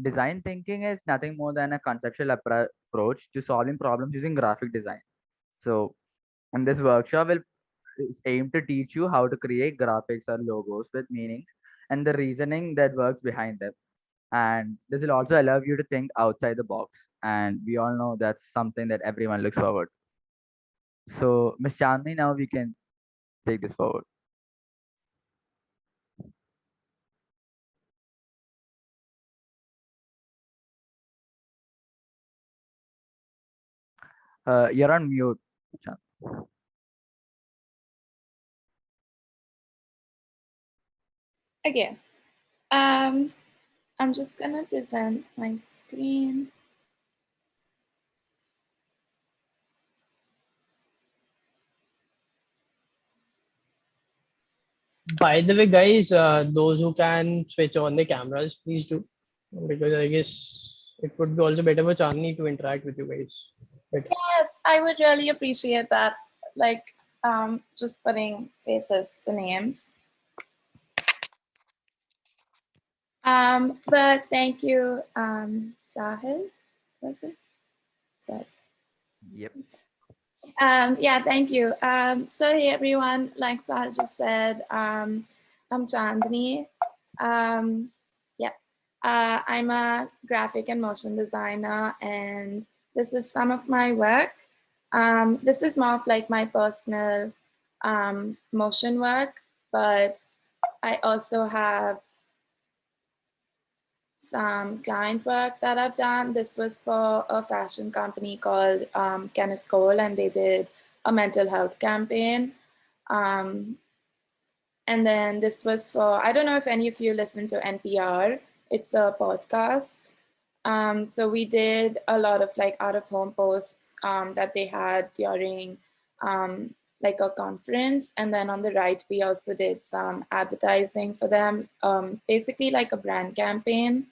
design thinking is nothing more than a conceptual approach to solving problems using graphic design. So, in this workshop, will is aimed to teach you how to create graphics or logos with meanings and the reasoning that works behind them. And this will also allow you to think outside the box. And we all know that's something that everyone looks forward. So, Miss Chandni, now we can take this forward. You're on mute, Chandni. Okay. I'm just gonna present my screen. By the way, guys, those who can switch on the cameras, please do, because I guess it would be also better for Chandni to interact with you guys. Better. Yes, I would really appreciate that. Like, just putting faces to names. But thank you, Sahil. Was it? Sorry. Yep. Yeah, thank you. So hey everyone, like Sahil just said, I'm Chandni. Yeah, I'm a graphic and motion designer, and this is some of my work. This is more of like my personal motion work, but I also have some client work that I've done. This was for a fashion company called Kenneth Cole, and they did a mental health campaign. And then this was for, I don't know if any of you listen to NPR. It's a podcast. So we did a lot of like out of home posts that they had during like a conference. And then on the right, we also did some advertising for them, basically like a brand campaign.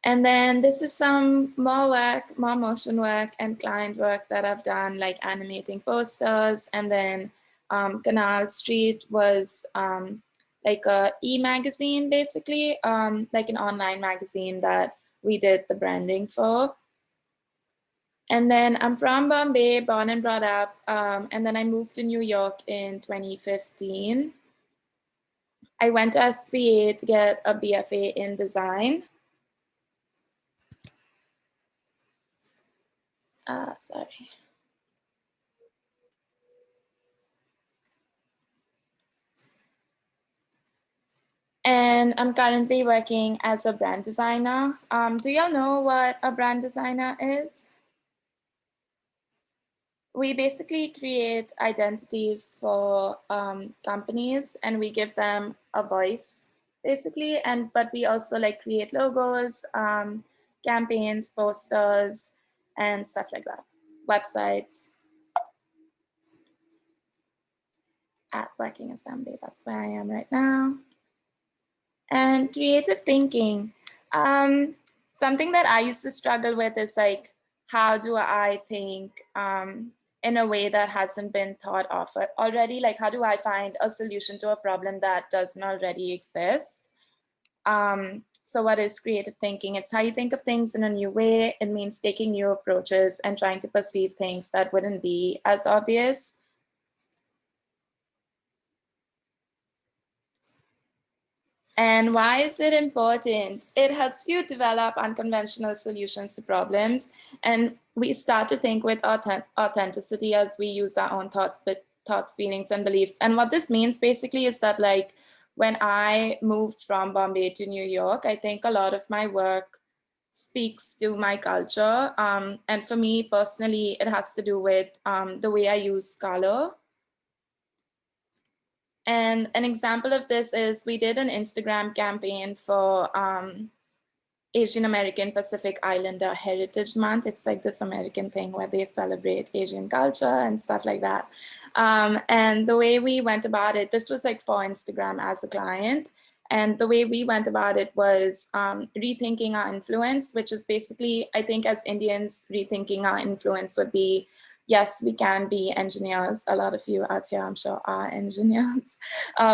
And then this is some more work, more motion work and client work that I've done, like animating posters. And then Canal Street was like a e-magazine, basically, like an online magazine that we did the branding for. And then I'm from Bombay, born and brought up. And then I moved to New York in 2015. I went to SVA to get a BFA in design. Sorry. And I'm currently working as a brand designer. Do y'all know what a brand designer is? We basically create identities for companies and we give them a voice, basically. But we also like create logos, campaigns, posters, and stuff like that. Websites. At Working Assembly, that's where I am right now. And creative thinking. Something that I used to struggle with is like, how do I think in a way that hasn't been thought of already? Like, how do I find a solution to a problem that doesn't already exist? So what is creative thinking? It's how you think of things in a new way. It means taking new approaches and trying to perceive things that wouldn't be as obvious. And why is it important? It helps you develop unconventional solutions to problems. And we start to think with authenticity as we use our own thoughts, feelings, and beliefs. And what this means basically is that like when I moved from Bombay to New York, I think a lot of my work speaks to my culture. And for me personally, it has to do with the way I use color. And an example of this is we did an Instagram campaign for Asian American Pacific Islander Heritage Month. It's like this American thing where they celebrate Asian culture and stuff like that. And the way we went about it, this was like for Instagram as a client. And the way we went about it was rethinking our influence, which is basically, I think as Indians, rethinking our influence would be yes, we can be engineers. A lot of you out here, I'm sure, are engineers.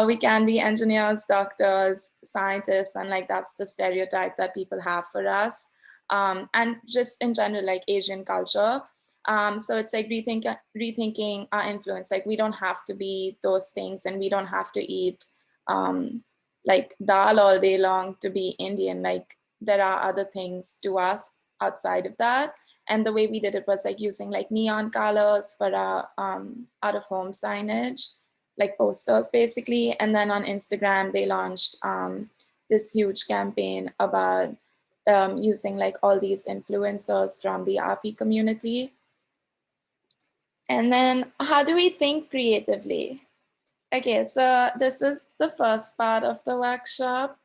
We can be engineers, doctors, scientists, and like that's the stereotype that people have for us. And just in general, like Asian culture. So it's like rethinking our influence. Like we don't have to be those things, and we don't have to eat like dal all day long to be Indian. Like there are other things to us outside of that. And the way we did it was like using like neon colors for our out of home signage, like posters basically. And then on Instagram, they launched this huge campaign about using like all these influencers from the RP community. And then how do we think creatively? Okay, so this is the first part of the workshop.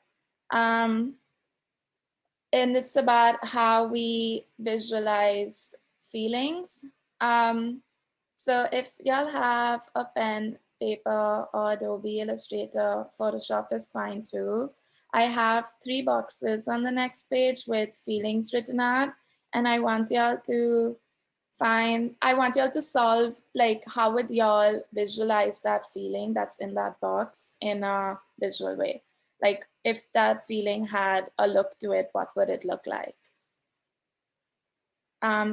And it's about how we visualize feelings. So if y'all have a pen, paper, or Adobe Illustrator, Photoshop is fine too. I have 3 boxes on the next page with feelings written out, and I want y'all to solve, like, how would y'all visualize that feeling that's in that box in a visual way? Like, if that feeling had a look to it, what would it look like?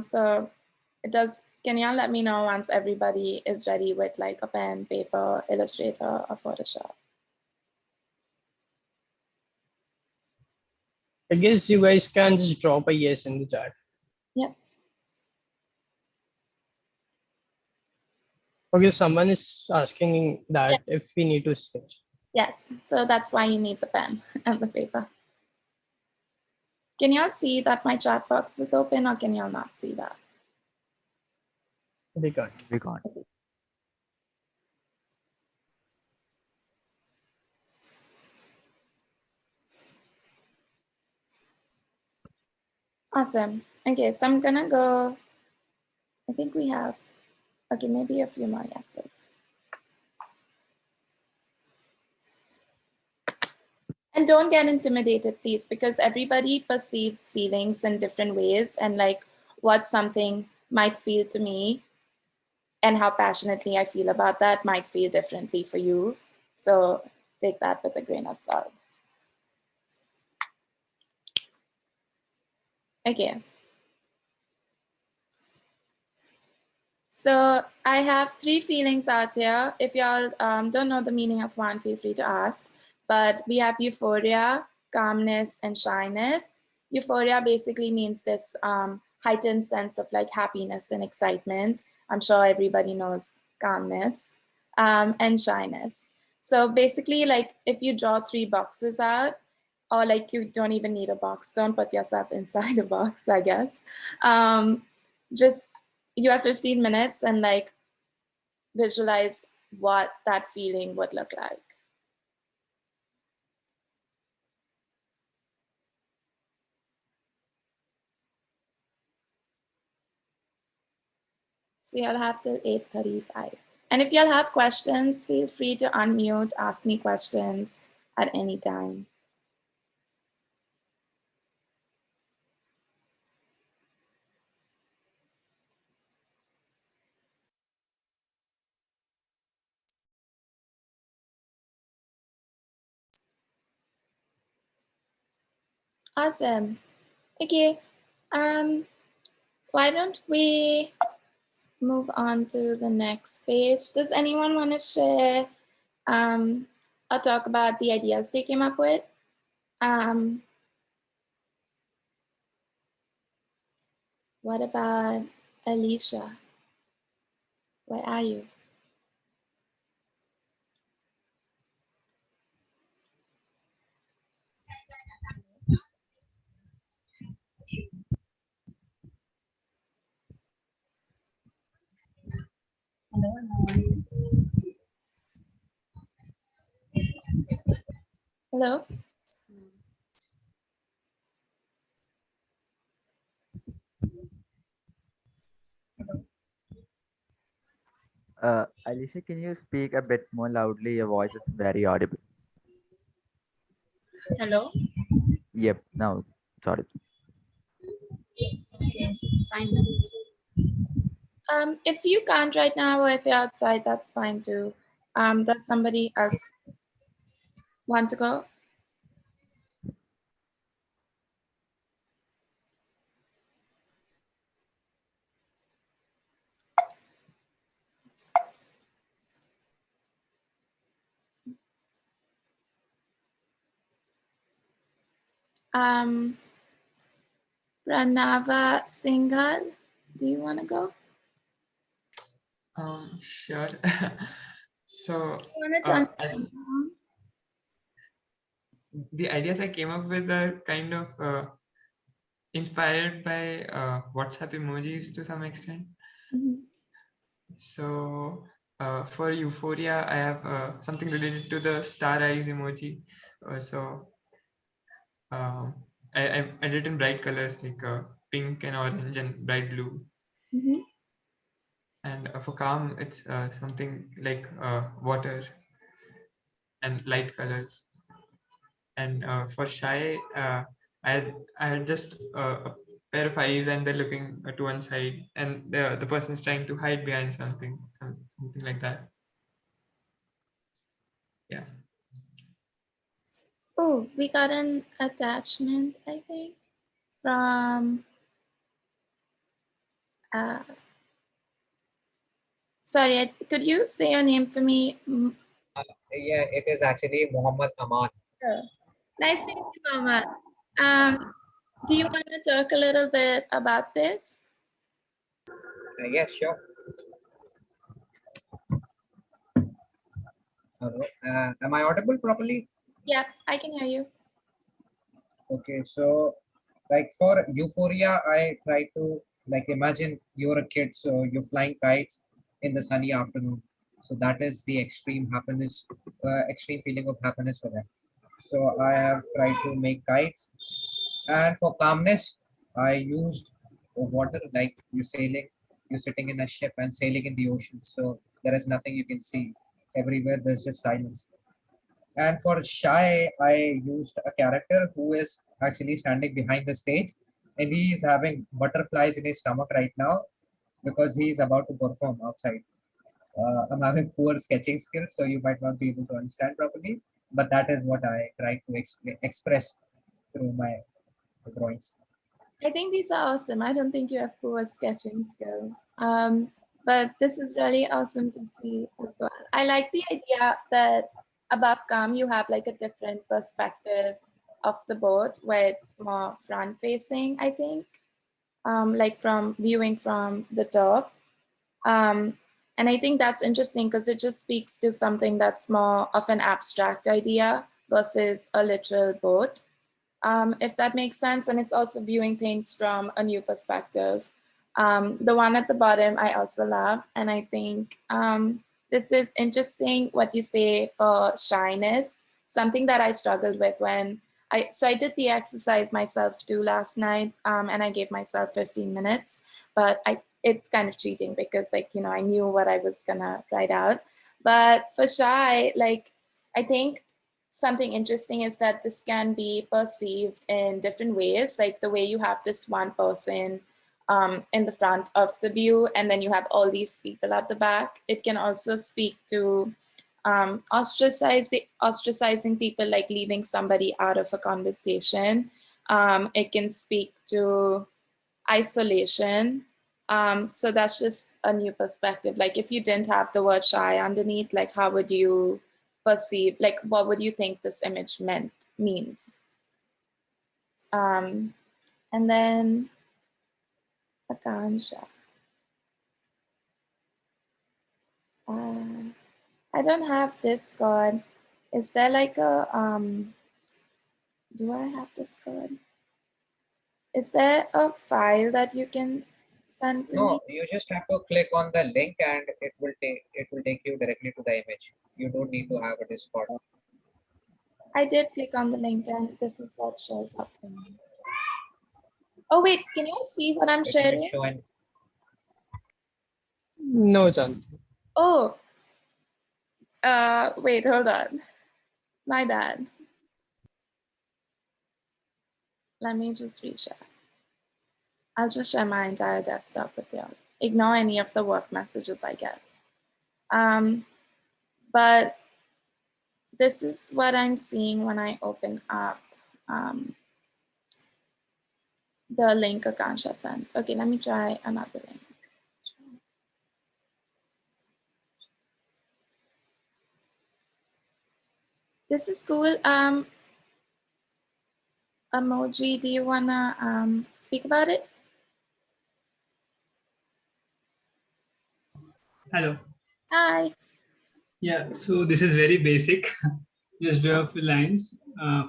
So can y'all let me know once everybody is ready with like a pen, paper, Illustrator, or Photoshop? I guess you guys can just drop a yes in the chat. Yep. Okay, someone is asking that if we need to sketch. Yes, so that's why you need the pen and the paper. Can y'all see that my chat box is open, or can y'all not see that? We can't. We can't. Awesome. Okay, so I'm gonna go, I think we have, okay, maybe a few more yeses. And don't get intimidated, please, because everybody perceives feelings in different ways, and like what something might feel to me and how passionately I feel about that might feel differently for you. So take that with a grain of salt. Okay. So I have 3 feelings out here. If y'all don't know the meaning of one, feel free to ask. But we have euphoria, calmness, and shyness. Euphoria basically means this heightened sense of like happiness and excitement. I'm sure everybody knows calmness, and shyness. So basically, like if you draw 3 boxes out, or like you don't even need a box, don't put yourself inside a box, I guess. Just you have 15 minutes and like visualize what that feeling would look like. So y'all have till 8:35. And if y'all have questions, feel free to unmute, ask me questions at any time. Awesome. Okay. Why don't we move on to the next page? Does anyone want to share or talk about the ideas they came up with? What about Alicia? Where are you? Hello? Alicia, can you speak a bit more loudly? Your voice is very audible. Hello? Yep, now sorry. Yes, fine. If you can't right now, or if you're outside, that's fine too. Does somebody else want to go? Pranava Singhal, do you want to go? Sure. So You want to the ideas I came up with are kind of inspired by WhatsApp emojis to some extent. So for Euphoria, I have something related to the star eyes emoji. So I did in bright colors like pink and orange and bright blue. And for calm, it's something like water and light colors. And for shy, I had just a pair of eyes and they're looking to one side, and the person's trying to hide behind something, something like that. Yeah. Oh, we got an attachment, I think, from sorry, could you say your name for me? Yeah, it is actually Muhammad Aman. Oh, nice to meet you, Mama. Do you want to talk a little bit about this? Yes, sure. Hello. Am I audible properly? Yep, I can hear you. Okay, so like for Euphoria, I try to like imagine you're a kid, so you're flying kites in the sunny afternoon. So that is the extreme happiness, extreme feeling of happiness for them. So I have tried to make kites, and for calmness, I used water like you're sitting in a ship and sailing in the ocean. So there is nothing you can see. Everywhere there's just silence. And for Shy, I used a character who is actually standing behind the stage and he is having butterflies in his stomach right now because he is about to perform outside. I'm having poor sketching skills, so you might not be able to understand properly, but that is what I try to express through my drawings. I think these are awesome. I don't think you have poor sketching skills. But this is really awesome to see as well. I like the idea that above calm you have like a different perspective of the boat where it's more front facing, I think. Like from viewing from the top. And I think that's interesting because it just speaks to something that's more of an abstract idea versus a literal boat, if that makes sense. And it's also viewing things from a new perspective. The one at the bottom, I also love. And I think this is interesting what you say for shyness, something that I struggled with when so I did the exercise myself too last night, and I gave myself 15 minutes, but it's kind of cheating because I knew what I was gonna write out. But for shy, like I think something interesting is that this can be perceived in different ways, like the way you have this one person in the front of the view and then you have all these people at the back. It can also speak to ostracizing people, like leaving somebody out of a conversation. It can speak to isolation. So that's just a new perspective. Like if you didn't have the word shy underneath, like how would you perceive, like what would you think this image means? And then Akansha. I don't have Discord. Is there like a do I have Discord? Is there a file that you can send to me? No, you just have to click on the link and it will take you directly to the image. You don't need to have a Discord. I did click on the link and this is what shows up for me. Oh wait, can you see what I'm It sharing? might show an No, Chandni. Oh, wait, hold on. My bad. Let me just reshare. I'll just share my entire desktop with y'all. ignore any of the work messages I get. But this is what I'm seeing when I open up the link Akansha sent. Okay, let me try another link. This is cool. Emoji, do you wanna speak about it? Hello. Hi. Yeah, so this is very basic. Just draw a few lines.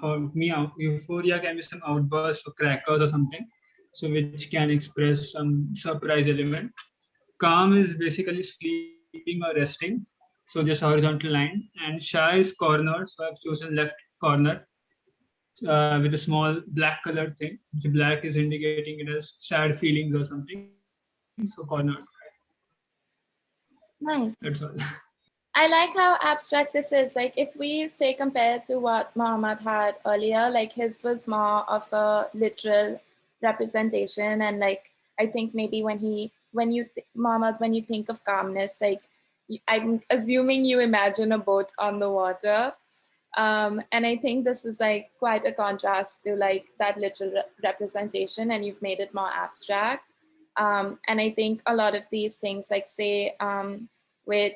For me, euphoria can be some outburst or crackers or something, so which can express some surprise element. Calm is basically sleeping or resting, so just horizontal line. And shy is cornered, so I've chosen left corner with a small black colored thing. Which black is indicating it as sad feelings or something, so cornered. Nice. That's all. I like how abstract this is. Like if we say compared to what Muhammad had earlier, like his was more of a literal representation. And like, I think maybe Muhammad, when you think of calmness, like I'm assuming you imagine a boat on the water. And I think this is like quite a contrast to like that literal representation, and you've made it more abstract. And I think a lot of these things, like say with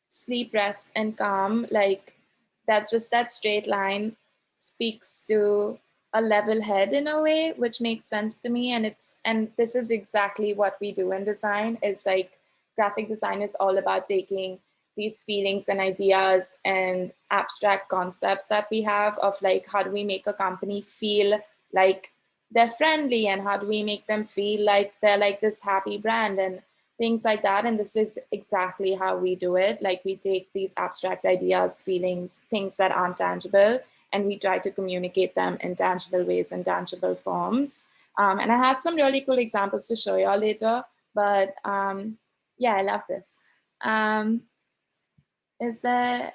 sleep, rest, and calm, like that, just that straight line speaks to a level head in a way, which makes sense to me. And this is exactly what we do in design. Is like graphic design is all about taking these feelings and ideas and abstract concepts that we have of like, how do we make a company feel like they're friendly, and how do we make them feel like they're like this happy brand, and things like that. And this is exactly how we do it. Like we take these abstract ideas, feelings, things that aren't tangible, and we try to communicate them in tangible ways and tangible forms. And I have some really cool examples to show y'all later, but yeah, I love this. Is there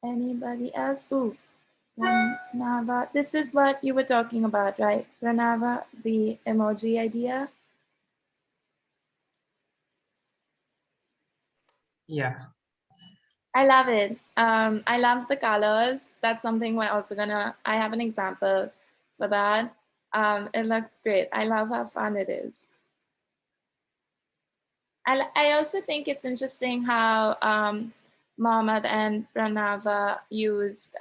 anybody else? Ooh, Pranava. This is what you were talking about, right? Pranava, the emoji idea. Yeah. I love it. I love the colors. That's something we're also I have an example for that. It looks great. I love how fun it is. I also think it's interesting how Mohammed and Pranava used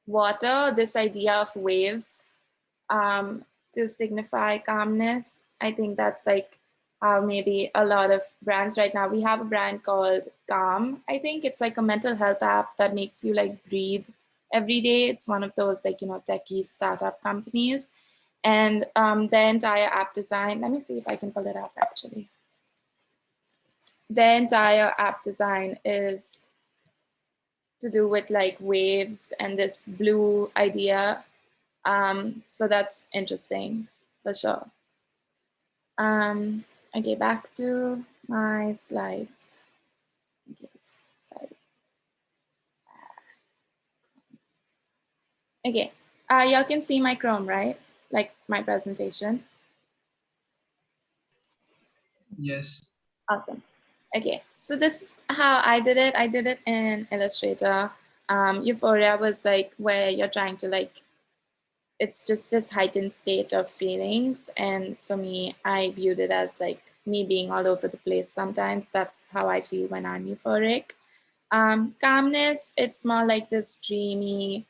water, this idea of waves, to signify calmness. I think that's like how maybe a lot of brands right now, we have a brand called Calm. I think it's like a mental health app that makes you like breathe every day. It's one of those like, techie startup companies. And their entire app design, let me see if I can pull it up actually. Their entire app design is to do with like waves and this blue idea. So that's interesting for sure. Okay, back to my slides. Okay, sorry. Okay, y'all can see my Chrome, right? Like my presentation. Yes. Awesome. Okay, so this is how I did it. I did it in Illustrator. Euphoria was like where you're trying to like, it's just this heightened state of feelings. And for me, I viewed it as like me being all over the place sometimes. That's how I feel when I'm euphoric. Calmness, it's more like this dreamy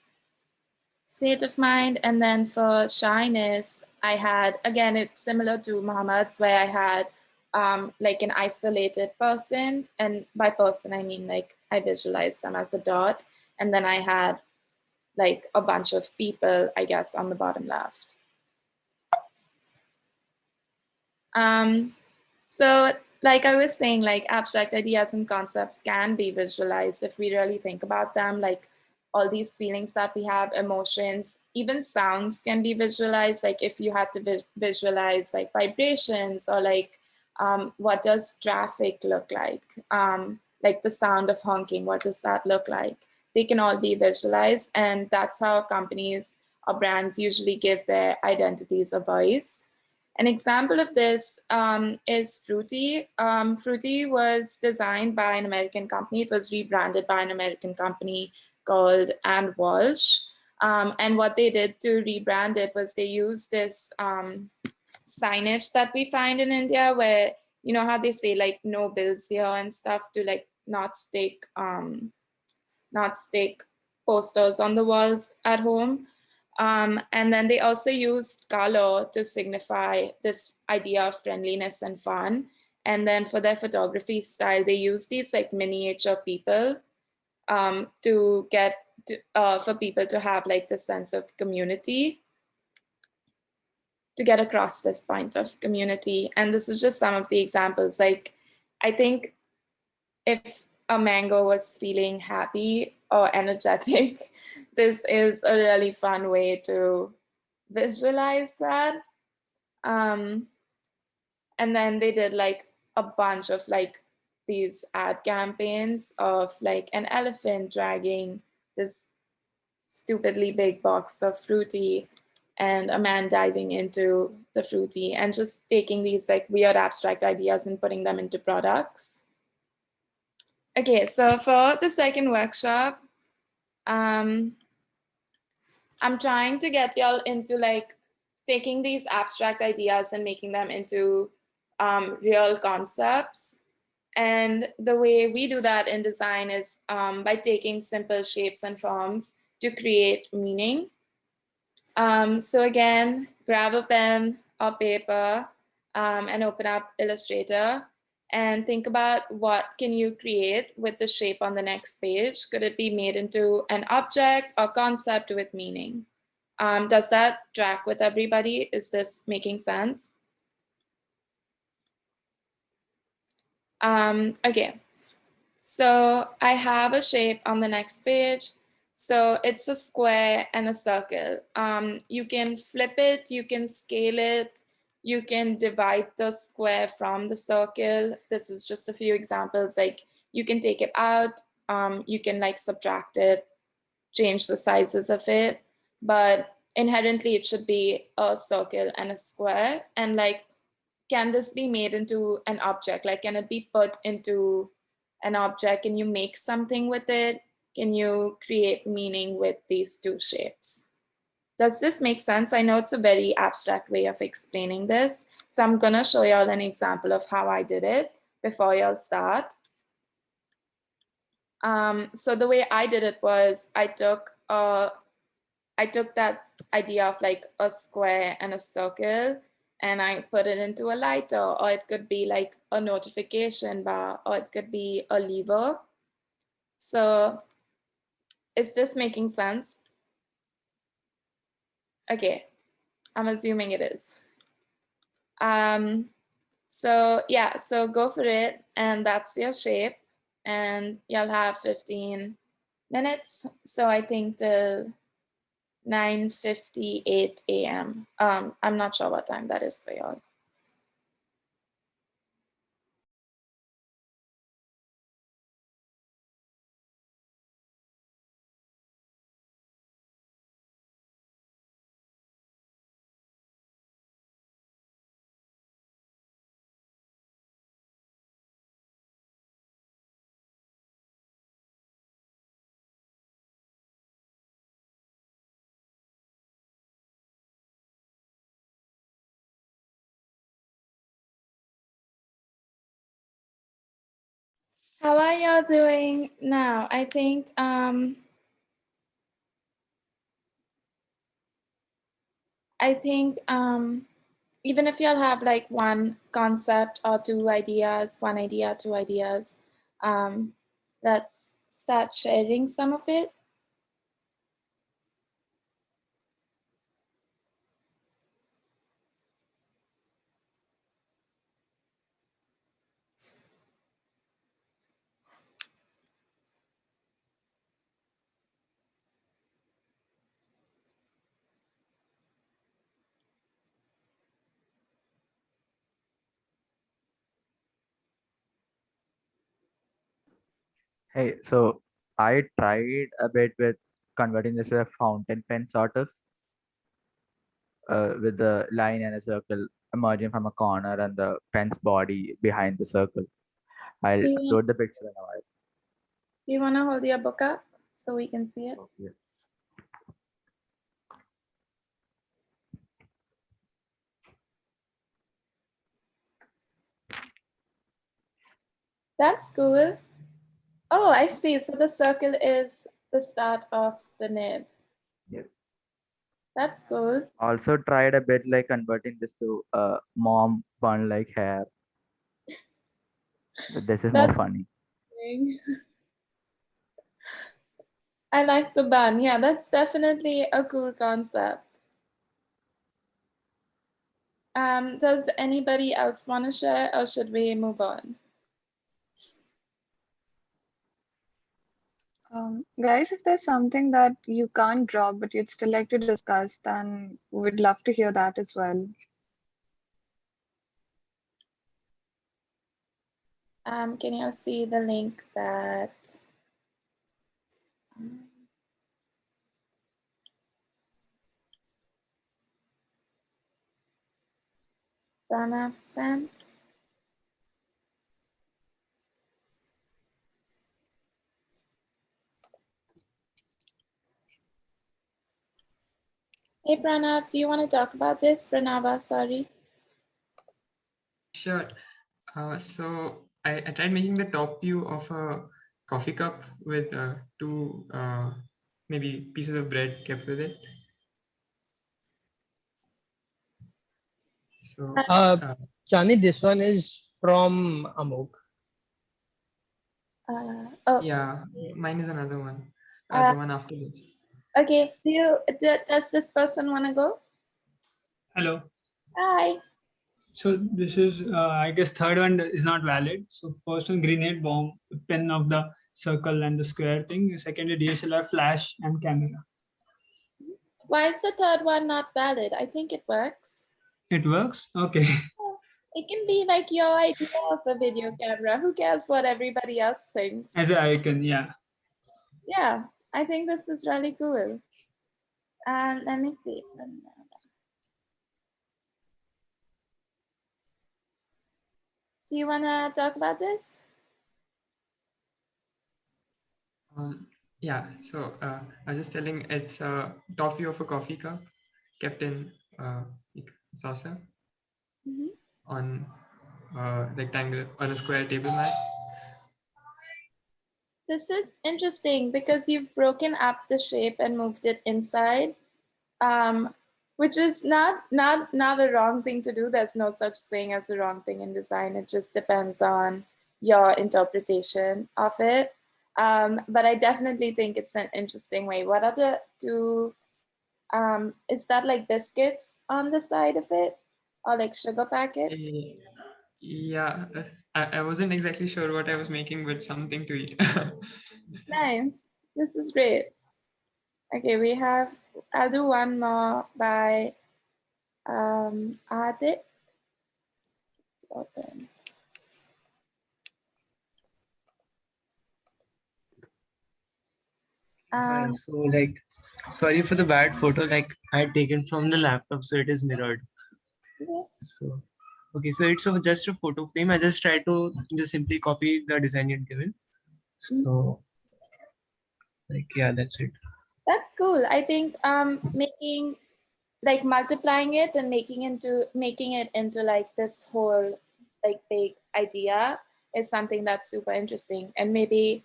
state of mind. And then for shyness, I had, again, it's similar to Muhammad's, where I had like an isolated person. And by person, I mean like I visualized them as a dot. And then I had like a bunch of people, I guess, on the bottom left. So like I was saying, like abstract ideas and concepts can be visualized if we really think about them, like all these feelings that we have, emotions, even sounds can be visualized. Like if you had to visualize like vibrations, or like what does traffic look like the sound of honking, what does that look like? They can all be visualized, and that's how companies or brands usually give their identities a voice. An example of this is Fruity. Fruity was designed by an American company. It was rebranded by an American company called And Walsh. And what they did to rebrand it was they used this signage that we find in India, where you know how they say like no bills here and stuff, to like not stick posters on the walls at home. And then they also used color to signify this idea of friendliness and fun. And then for their photography style, they used these like miniature people to get for people to have like the sense of community, to get across this point of community. And this is just some of the examples. Like, I think if a mango was feeling happy or energetic, this is a really fun way to visualize that. And then they did like a bunch of like these ad campaigns of like an elephant dragging this stupidly big box of Fruity and a man diving into the Fruity, and just taking these like weird abstract ideas and putting them into products. Okay, so for the second workshop, I'm trying to get y'all into like taking these abstract ideas and making them into real concepts. And the way we do that in design is by taking simple shapes and forms to create meaning. So again, grab a pen or paper and open up Illustrator and think about what can you create with the shape on the next page. Could it be made into an object or concept with meaning? Does that track with everybody? Is this making sense? Okay, so I have a shape on the next page. So it's a square and a circle. You can flip it, you can scale it, you can divide the square from the circle. This is just a few examples. Like you can take it out, you can like subtract it, change the sizes of it, but inherently it should be a circle and a square. And like, can this be made into an object? Like, can it be put into an object? Can you make something with it? Can you create meaning with these two shapes? Does this make sense? I know it's a very abstract way of explaining this. So I'm gonna show y'all an example of how I did it before y'all start. So the way I did it was I took that idea of like a square and a circle, and I put it into a lighter, or it could be like a notification bar, or it could be a lever. So is this making sense? Okay, I'm assuming it is. So yeah, so go for it, and that's your shape, and you'll have 15 minutes. So I think till 9:58 a.m. I'm not sure what time that is for y'all. How are y'all doing now? I think even if y'all have like one concept or two ideas, one idea, two ideas, let's start sharing some of it. Hey, so I tried a bit with converting this to a fountain pen sort of, with the line and a circle emerging from a corner and the pen's body behind the circle. I'll Do you, upload the picture in a while. do you want to hold your book up so we can see it? Okay. That's cool. Oh, I see. So the circle is the start of the nib. Yes. That's cool. Also tried a bit like converting this to mom bun like hair. But this is more That's funny. I like the bun. Yeah, that's definitely a cool concept. Does anybody else want to share, or should we move on? Guys, if there's something that you can't draw but you'd still like to discuss, then we'd love to hear that as well. Can you see the link that Pranav sent? Hey Pranav, do you want to talk about this? Pranava, sorry. Sure. So I tried making the top view of a coffee cup with two maybe pieces of bread kept with it. So Chandni, this one is from Amok. Oh, yeah, mine is another one. Uh, The one after this. okay. Does this person want to go? Hello. Hi. So this is, I guess, third one is not valid. So first one, grenade bomb, pen of the circle and the square thing. Second, DSLR, flash, and camera. Why is the third one not valid? I think it works. It works? Okay. It can be like your idea of a video camera. Who cares what everybody else thinks? As an icon, yeah. Yeah, I think this is really cool. Let me see. Do you want to talk about this? Yeah, so I was just telling it's a top view of a coffee cup kept in like saucer on rectangular on a square table mat. This is interesting because you've broken up the shape and moved it inside, which is not a wrong thing to do. There's no such thing as a wrong thing in design. It just depends on your interpretation of it. But I definitely think it's an interesting way. What are the two? Is that like biscuits on the side of it, or like sugar packets? Yeah, I wasn't exactly sure what I was making, but something to eat. Nice. This is great. Okay, we have, I'll do one more by Adit. Open. So like, sorry for the bad photo. Like I had taken from the laptop, so it is mirrored. Yeah. So okay, so it's just a photo frame. I just tried to just simply copy the design you'd given. So like yeah, that's it. That's cool. I think making like multiplying it and making it into like this whole like big idea is something that's super interesting. And maybe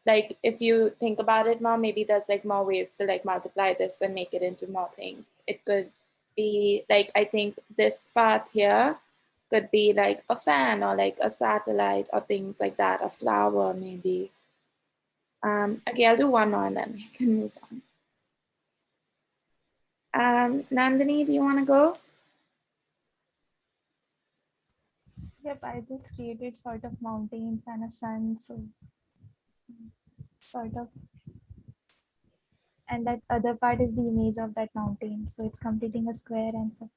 like if you think about it more, maybe there's like more ways to like multiply this and make it into more things. It could be like, I think this part here could be like a fan or like a satellite or things like that, a flower maybe. Okay, I'll do one more and then we can move on. Nandini, do you want to go? Yep, I just created sort of mountains and a sun, so sort of. And that other part is the image of that mountain. So it's completing a square and circle.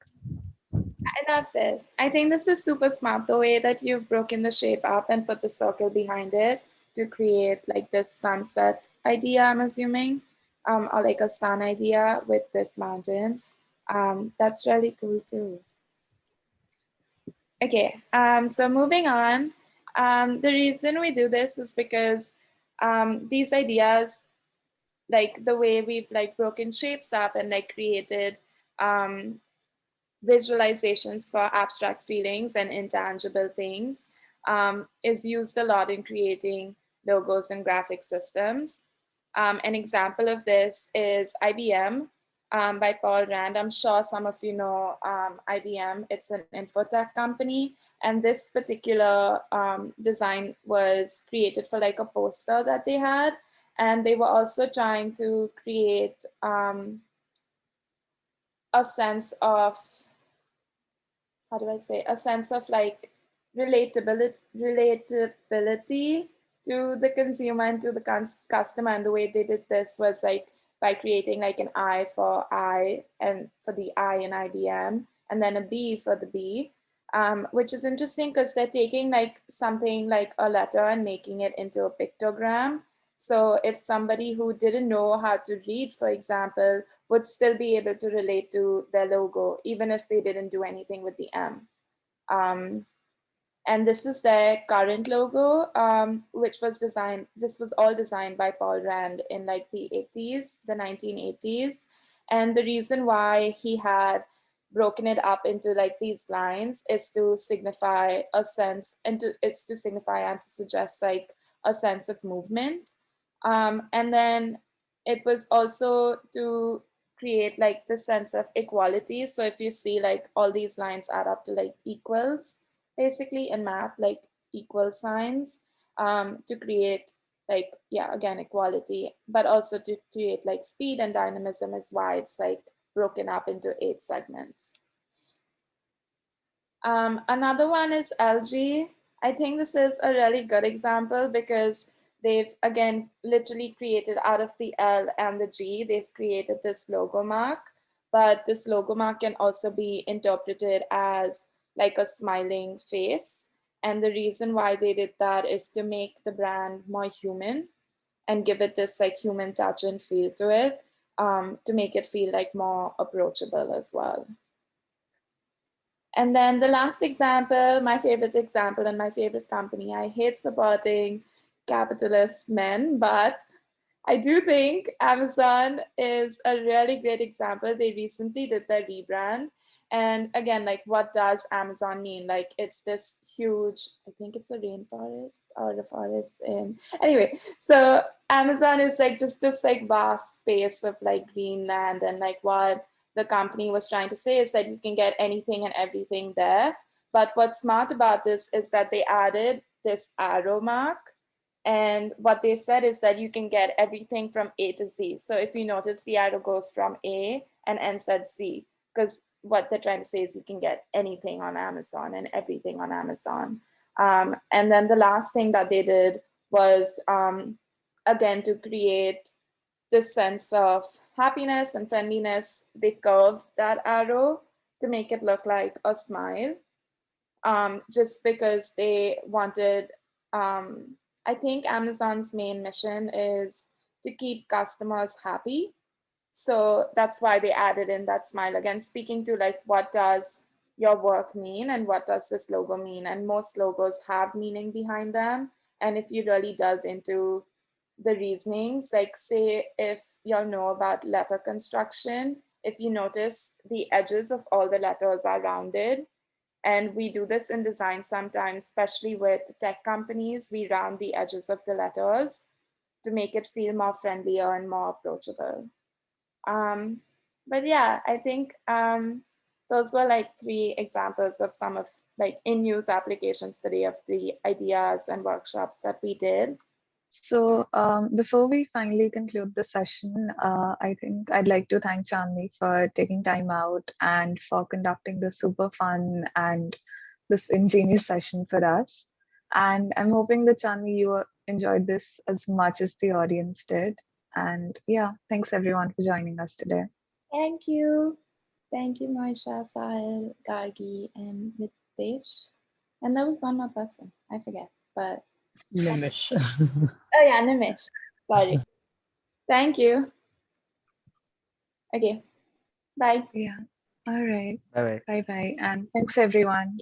I love this. I think this is super smart, the way that you've broken the shape up and put the circle behind it to create like this sunset idea, I'm assuming, or like a sun idea with this mountain. That's really cool too. Okay, so moving on. The reason we do this is because these ideas, like the way we've like broken shapes up and like created visualizations for abstract feelings and intangible things, is used a lot in creating logos and graphic systems. An example of this is IBM by Paul Rand. I'm sure some of you know IBM. It's an infotech company, and this particular design was created for like a poster that they had, and they were also trying to create a sense of, how do I say, a sense of like relatability to the consumer and to the customer. And the way they did this was like by creating like an I for I and for the I in IBM, and then a B for the B, which is interesting because they're taking like something like a letter and making it into a pictogram. So if somebody who didn't know how to read, for example, would still be able to relate to their logo, even if they didn't do anything with the M. And this is their current logo, which was designed, this was all designed by Paul Rand in like the 80s, the 1980s. And the reason why he had broken it up into like these lines is to signify a sense, and it's to signify and to suggest like a sense of movement. And then it was also to create like the sense of equality. So if you see like all these lines add up to like equals, basically in math, like equal signs, to create like, yeah, again, equality, but also to create like speed and dynamism is why it's like broken up into 8 segments. Another one is LG. I think this is a really good example because they've, again, literally created out of the L and the G, they've created this logo mark, but this logo mark can also be interpreted as like a smiling face. And the reason why they did that is to make the brand more human and give it this like human touch and feel to it, to make it feel like more approachable as well. And then the last example, my favorite example and my favorite company. I hate supporting capitalist men, but I do think Amazon is a really great example. They recently did their rebrand. And again, like what does Amazon mean? Like it's this huge, I think it's a rainforest or a forest in, anyway. So Amazon is like just this like vast space of like green land, and like what the company was trying to say is that you can get anything and everything there. But what's smart about this is that they added this arrow mark. And what they said is that you can get everything from A to Z. So if you notice, the arrow goes from A and ends at Z, because what they're trying to say is you can get anything on Amazon and everything on Amazon. And then the last thing that they did was, again, to create this sense of happiness and friendliness, they curved that arrow to make it look like a smile, just because they wanted, I think Amazon's main mission is to keep customers happy. So that's why they added in that smile. Again, speaking to like, what does your work mean and what does this logo mean? And most logos have meaning behind them. And if you really delve into the reasonings, like say if y'all know about letter construction, if you notice the edges of all the letters are rounded, and we do this in design sometimes, especially with tech companies, we round the edges of the letters to make it feel more friendlier and more approachable. But yeah, I think those were like 3 examples of some of like in-use applications today of the ideas and workshops that we did. So before we finally conclude the session, I think I'd like to thank Chandni for taking time out and for conducting this super fun and this ingenious session for us. And I'm hoping that Chandni, you enjoyed this as much as the audience did. And yeah, thanks everyone for joining us today. Thank you. Thank you, Moisha, Sahil, Gargi, and Nitesh. And there was one more person, I forget, but. Nimish. Oh yeah, Nimish. Sorry. Thank you. Okay. Bye. Yeah. All right. Bye bye. Bye bye. And thanks everyone.